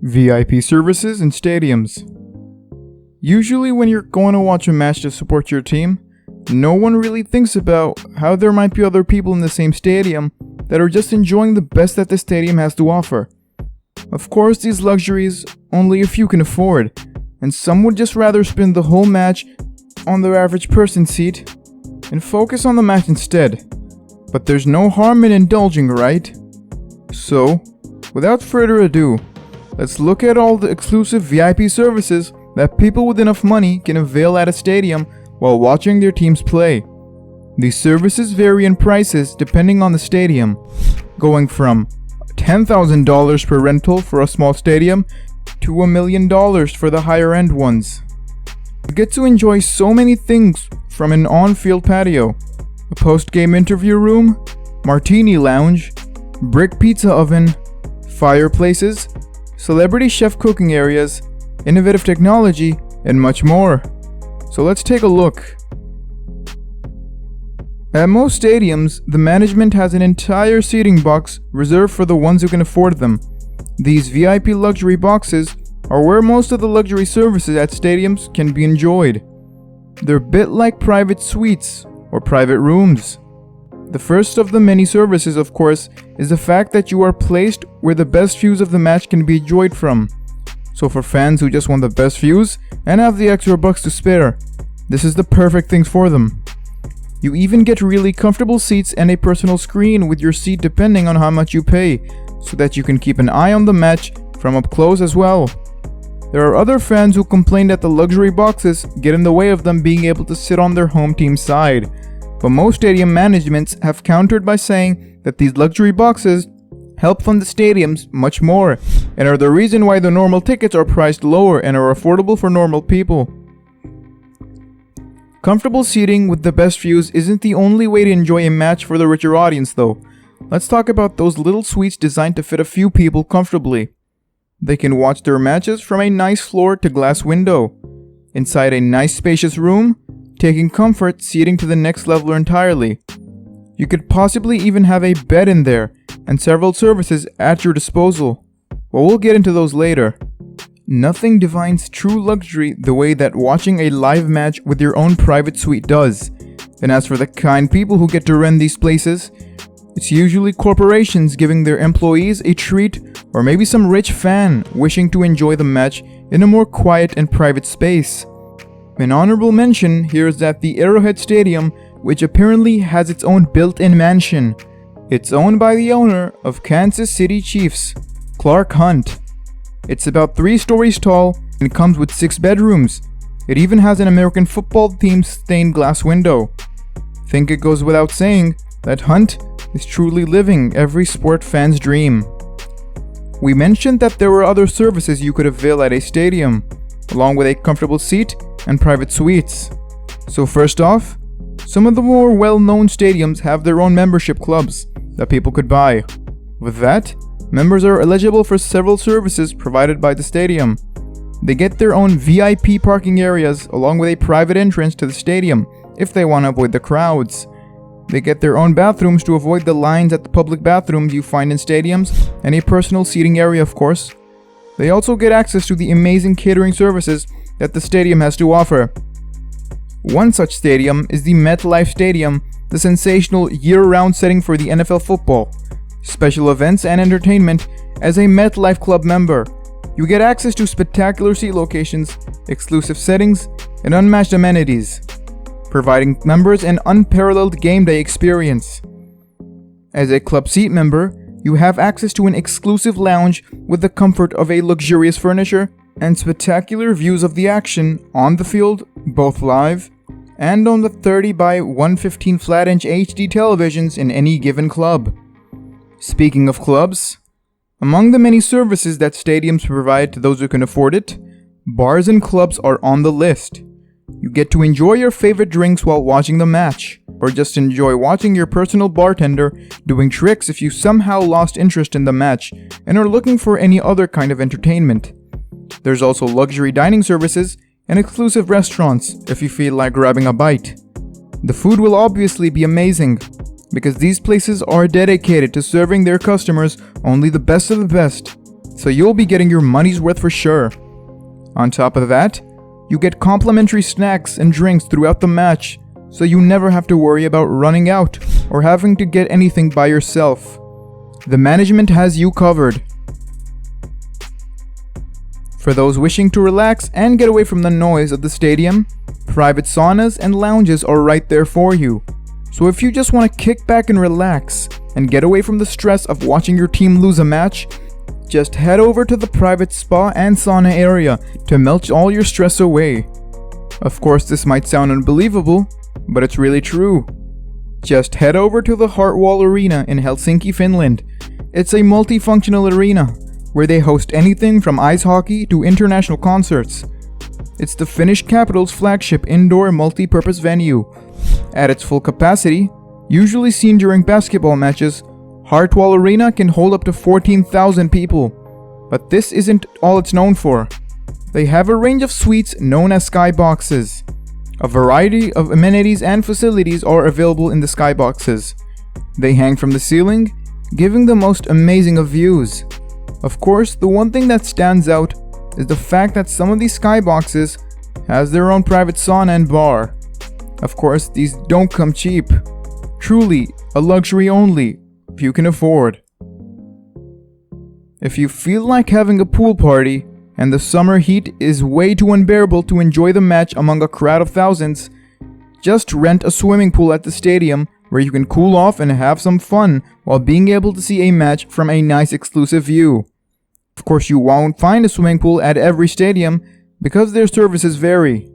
VIP services in stadiums. Usually when you're going to watch a match to support your team, no one really thinks about how there might be other people in the same stadium that are just enjoying the best that the stadium has to offer. Of course, these luxuries only a few can afford, and some would just rather spend the whole match on their average person seat and focus on the match instead. But there's no harm in indulging, right? So, without further ado, let's look at all the exclusive VIP services that people with enough money can avail at a stadium while watching their teams play. These services vary in prices depending on the stadium, going from $10,000 per rental for a small stadium to $1 million for the higher end ones. You get to enjoy so many things, from an on-field patio, a post-game interview room, martini lounge, brick pizza oven, fireplaces, celebrity chef cooking areas, innovative technology, and much more. So let's take a look. At most stadiums, the management has an entire seating box reserved for the ones who can afford them. These VIP luxury boxes are where most of the luxury services at stadiums can be enjoyed. They're a bit like private suites or private rooms. The first of the many services, of course, is the fact that you are placed where the best views of the match can be enjoyed from. So for fans who just want the best views and have the extra bucks to spare, this is the perfect thing for them. You even get really comfortable seats and a personal screen with your seat depending on how much you pay, so that you can keep an eye on the match from up close as well. There are other fans who complain that the luxury boxes get in the way of them being able to sit on their home team's side, but most stadium managements have countered by saying that these luxury boxes help fund the stadiums much more, and are the reason why the normal tickets are priced lower and are affordable for normal people. Comfortable seating with the best views isn't the only way to enjoy a match for the richer audience though. Let's talk about those little suites designed to fit a few people comfortably. They can watch their matches from a nice floor to glass window, inside a nice spacious room, taking comfort seating to the next level entirely. You could possibly even have a bed in there, and several services at your disposal. But we'll get into those later. Nothing defines true luxury the way that watching a live match with your own private suite does. And as for the kind people who get to rent these places, it's usually corporations giving their employees a treat, or maybe some rich fan wishing to enjoy the match in a more quiet and private space. An honorable mention here is at the Arrowhead Stadium, which apparently has its own built-in mansion. It's owned by the owner of Kansas City Chiefs, Clark Hunt. It's about 3 stories tall and comes with 6 bedrooms. It even has an American football themed stained glass window. Think it goes without saying that Hunt is truly living every sport fan's dream. We mentioned that there were other services you could avail at a stadium, along with a comfortable seat and private suites. So first off, some of the more well-known stadiums have their own membership clubs that people could buy. With that, members are eligible for several services provided by the stadium. They get their own VIP parking areas along with a private entrance to the stadium if they want to avoid the crowds. They get their own bathrooms to avoid the lines at the public bathrooms you find in stadiums, and a personal seating area, of course. They also get access to the amazing catering services that the stadium has to offer. One such stadium is the MetLife Stadium, the sensational year-round setting for the NFL football. Special events and entertainment. As a MetLife Club member, you get access to spectacular seat locations, exclusive settings, and unmatched amenities, providing members an unparalleled game day experience. As a club seat member, you have access to an exclusive lounge with the comfort of a luxurious furniture and spectacular views of the action on the field, both live and on the 30 by 115 flat-inch HD televisions in any given club. Speaking of clubs, among the many services that stadiums provide to those who can afford it, bars and clubs are on the list. You get to enjoy your favorite drinks while watching the match, or just enjoy watching your personal bartender doing tricks if you somehow lost interest in the match and are looking for any other kind of entertainment. There's also luxury dining services and exclusive restaurants if you feel like grabbing a bite. The food will obviously be amazing, because these places are dedicated to serving their customers only the best of the best, so you'll be getting your money's worth for sure. On top of that, you get complimentary snacks and drinks throughout the match, so you never have to worry about running out or having to get anything by yourself. The management has you covered. For those wishing to relax and get away from the noise of the stadium, private saunas and lounges are right there for you. So if you just want to kick back and relax and get away from the stress of watching your team lose a match, just head over to the private spa and sauna area to melt all your stress away. Of course, this might sound unbelievable, but it's really true. Just head over to the Heartwall Arena in Helsinki, Finland. It's a multifunctional arena where they host anything from ice hockey to international concerts. It's the Finnish capital's flagship indoor multi-purpose venue. At its full capacity, usually seen during basketball matches, Heartwall Arena can hold up to 14,000 people. But this isn't all it's known for. They have a range of suites known as skyboxes. A variety of amenities and facilities are available in the skyboxes. They hang from the ceiling, giving the most amazing of views. Of course, the one thing that stands out is the fact that some of these skyboxes has their own private sauna and bar. Of course, these don't come cheap. Truly, a luxury only, if you can afford. If you feel like having a pool party, and the summer heat is way too unbearable to enjoy the match among a crowd of thousands, just rent a swimming pool at the stadium where you can cool off and have some fun while being able to see a match from a nice exclusive view. Of course, you won't find a swimming pool at every stadium because their services vary.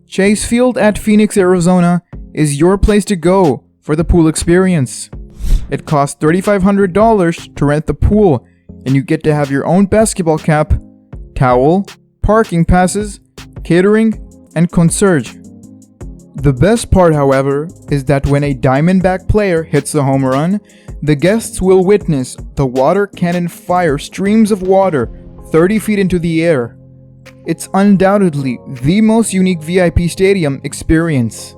Chase Field at Phoenix, Arizona is your place to go for the pool experience. It costs $3,500 to rent the pool, and you get to have your own basketball cap, towel, parking passes, catering, and concierge. The best part, however, is that when a Diamondback player hits a home run, the guests will witness the water cannon fire streams of water 30 feet into the air. It's undoubtedly the most unique VIP stadium experience.